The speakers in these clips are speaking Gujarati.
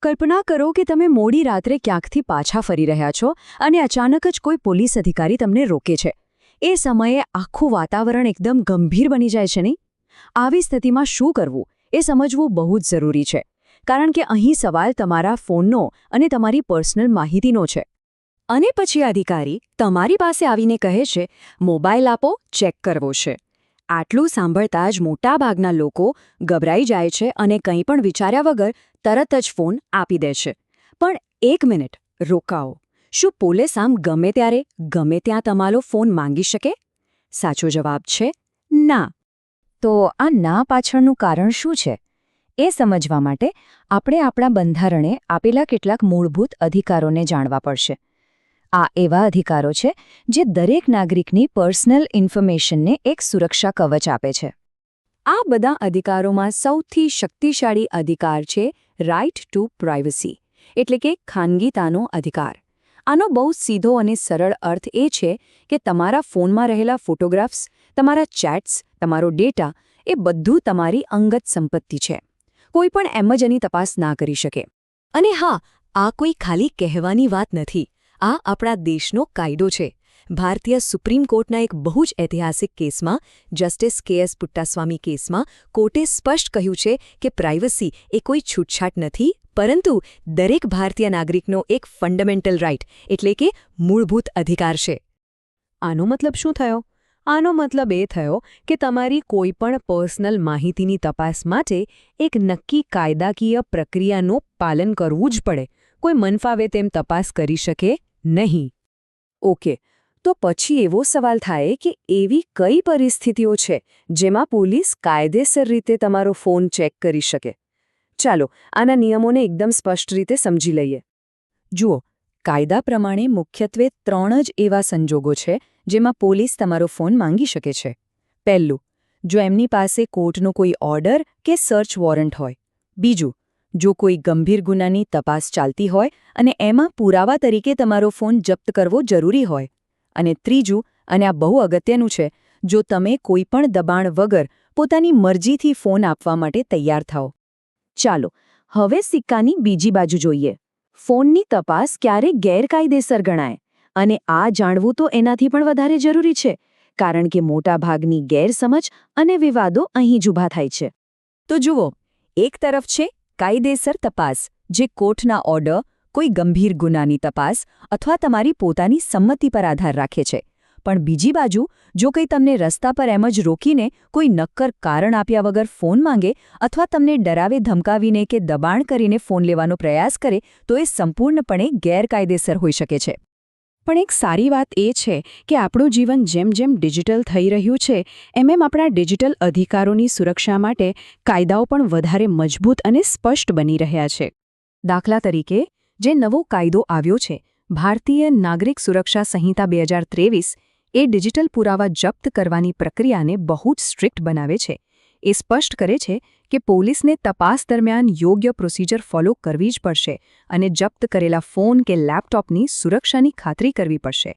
કલ્પના કરો કે તમે મોડી રાત્રે ક્યાંકથી પાછા ફરી રહ્યા છો અને અચાનક જ કોઈ પોલીસ અધિકારી તમને રોકે છે. એ સમયે આખું વાતાવરણ એકદમ ગંભીર બની જાય છે નહીં? આવી સ્થિતિમાં શું કરવું એ સમજવું બહુ જ જરૂરી છે, કારણ કે અહીં સવાલ તમારા ફોનનો અને તમારી પર્સનલ માહિતીનો છે. અને પછી અધિકારી તમારી પાસે આવીને કહે છે, મોબાઈલ આપો, ચેક કરવો છે. આટલું સાંભળતા જ મોટાભાગના લોકો ગભરાઈ જાય છે અને કંઈ પણ વિચાર્યા વગર તરત જ ફોન આપી દે છે. પણ એક મિનિટ, રોકાઓ. શું પોલીસ આમ ગમે ત્યારે ગમે ત્યાં તમારો ફોન માંગી શકે? સાચો જવાબ છે ના. તો આ ના પાછળનું કારણ શું છે? એ સમજવા માટે આપણે આપણા બંધારણે આપેલા કેટલાક મૂળભૂત અધિકારોને જાણવા પડશે. આ એવા અધિકારો છે જે દરેક નાગરિકની પર્સનલ ઇન્ફોર્મેશનને એક સુરક્ષા કવચ આપે છે. આ બધા અધિકારોમાં સૌથી શક્તિશાળી અધિકાર છે રાઇટ ટુ પ્રાઇવસી, એટલે કે ખાનગીતાનો અધિકાર. આનો બહુ સીધો અને સરળ અર્થ એ છે કે તમારા ફોનમાં રહેલા ફોટોગ્રાફ્સ, તમારા ચેટ્સ, તમારો ડેટા એ બધું તમારી અંગત સંપત્તિ છે. કોઈ પણ એમ જ એની તપાસ ના કરી શકે. અને હા, આ કોઈ ખાલી કહેવાની વાત નથી. આ આપણા દેશનો કાયદો છે. ભારતીય સુપ્રીમ કોર્ટના એક બહુ જ ઐતિહાસિક કેસમાં, જસ્ટિસ કે.એસ. પુટ્ટાસ્વામી કેસમાં, કોર્ટે સ્પષ્ટ કહ્યું છે કે પ્રાઇવસી એ કોઈ છૂટછાટ નથી, પરંતુ દરેક ભારતીય નાગરિકનો એક ફંડામેન્ટલ રાઇટ, એટલે કે મૂળભૂત અધિકાર છે. આનો મતલબ શું થયો? આનો મતલબ એ થયો કે તમારી કોઈપણ પર્સનલ માહિતીની તપાસ માટે એક નક્કી કાયદાકીય પ્રક્રિયાનું પાલન કરવું જ પડે. કોઈ મનફાવે તેમ તપાસ કરી શકે નહીં. ઓકે, તો પછી એવો સવાલ થાય કે એવી કઈ પરિસ્થિતિઓ છે જેમાં પોલીસ કાયદેસર રીતે તમારો ફોન ચેક કરી શકે? ચાલો આના નિયમોને એકદમ સ્પષ્ટ રીતે સમજી લઈએ. જુઓ, કાયદા પ્રમાણે મુખ્યત્વે 3 જ એવા સંજોગો છે જેમાં પોલીસ તમારો ફોન માંગી શકે છે. પહેલું, જો એમની પાસે કોર્ટનો કોઈ ઓર્ડર કે સર્ચ વોરંટ હોય. બીજું, જો કોઈ ગંભીર ગુનાની તપાસ ચાલતી હોય અને એમાં પુરાવા તરીકે તમારો ફોન જપ્ત કરવો જરૂરી હોય. અને ત્રીજું, અને આ બહુ અગત્યનું છે, જો તમે કોઈ પણ દબાણ વગર પોતાની મરજીથી ફોન આપવા માટે તૈયાર થાઓ. ચાલો હવે સિક્કાની બીજી બાજુ જોઈએ. ફોનની તપાસ ક્યારે ગેરકાયદેસર ગણાય? અને આ જાણવું તો એનાથી પણ વધારે જરૂરી છે, કારણ કે મોટાભાગની ગેરસમજ અને વિવાદો અહીં જ ઊભા થાય છે. તો જુઓ, એક તરફ છે કાયદેસર તપાસ, જે કોર્ટના ઓર્ડર, કોઈ ગંભીર ગુનાની તપાસ અથવા તમારી પોતાની સંમતિ પર આધાર રાખે છે. પણ બીજી બાજુ, જો કંઈ તમને રસ્તા પર એમ જ રોકીને કોઈ નક્કર કારણ આપ્યા વગર ફોન માંગે અથવા તમને ડરાવે ધમકાવીને કે દબાણ કરીને ફોન લેવાનો પ્રયાસ કરે, તો એ સંપૂર્ણપણે ગેરકાયદેસર હોઈ શકે છે. પણ એક સારી વાત એ છે કે આપણું જીવન જેમ જેમ ડિજિટલ થઈ રહ્યું છે, એમ આપણા ડિજિટલ અધિકારોની સુરક્ષા માટે કાયદાઓ પણ વધારે મજબૂત અને સ્પષ્ટ બની રહ્યા છે. દાખલા તરીકે, જે નવો કાયદો આવ્યો છે, ભારતીય નાગરિક સુરક્ષા સંહિતા 2023, એ ડિજિટલ પુરાવા જપ્ત કરવાની પ્રક્રિયાને બહુ જ સ્ટ્રિક્ટ બનાવે છે. એ સ્પષ્ટ કરે છે કે પોલીસને તપાસ દરમિયાન યોગ્ય પ્રોસિજર ફોલો કરવી જ પડશે અને જપ્ત કરેલા ફોન કે લેપટોપની સુરક્ષાની ખાતરી કરવી પડશે.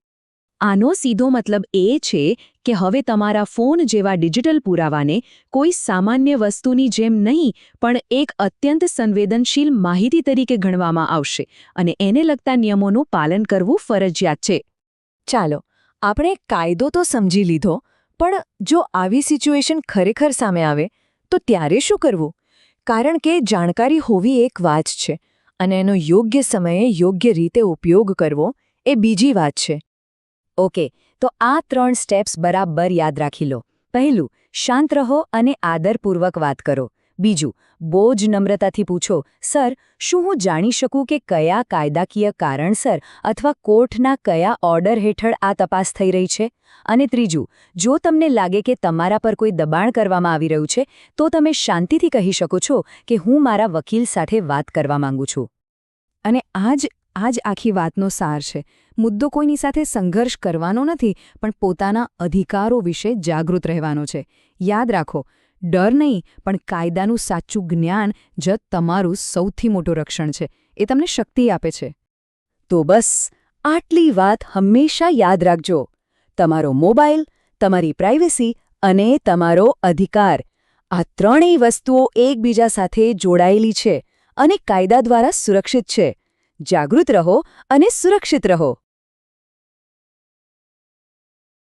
આનો સીધો મતલબ એ છે કે હવે તમારા ફોન જેવા ડિજિટલ પુરાવાને કોઈ સામાન્ય વસ્તુની જેમ નહીં, પણ એક અત્યંત સંવેદનશીલ માહિતી તરીકે ગણવામાં આવશે અને એને લગતા નિયમોનું પાલન કરવું ફરજિયાત છે. ચાલો, આપણે કાયદો તો સમજી લીધો, પણ જો આવી સિચ્યુએશન ખરેખર સામે આવે તો ત્યારે શું કરવું? કારણ કે જાણકારી હોવી એક વાત છે અને એનો યોગ્ય સમયે યોગ્ય રીતે ઉપયોગ કરવો એ બીજી વાત છે. ઓકે, તો આ 3 સ્ટેપ્સ બરાબર યાદ રાખી લો. પહેલું, શાંત રહો અને આદરપૂર્વક વાત કરો. બીજું, બહુ જ નમ્રતાથી પૂછો, સર, શું હું જાણી શકું કે કયા કાયદાકીય કારણસર અથવા કોર્ટના કયા ઓર્ડર હેઠળ આ તપાસ થઈ રહી છે? અને ત્રીજું, જો તમને લાગે કે તમારા પર કોઈ દબાણ કરવામાં આવી રહ્યું છે, તો તમે શાંતિથી કહી શકો છો કે હું મારા વકીલ સાથે વાત કરવા માંગુ છું. અને આ જ આખી વાતનો સાર છે. મુદ્દો કોઈની સાથે સંઘર્ષ કરવાનો નથી, પણ પોતાના અધિકારો વિશે જાગૃત રહેવાનો છે. યાદ રાખો, ડર નહીં, પણ કાયદાનું સાચું જ્ઞાન જ તમારું સૌથી મોટું રક્ષણ છે. એ તમને શક્તિ આપે છે. તો બસ આટલી વાત હંમેશા યાદ રાખજો. તમારો મોબાઈલ, તમારી પ્રાઇવસી અને તમારો અધિકાર, આ ત્રણેય વસ્તુઓ એકબીજા સાથે જોડાયેલી છે અને કાયદા દ્વારા સુરક્ષિત છે. જાગૃત રહો અને સુરક્ષિત રહો.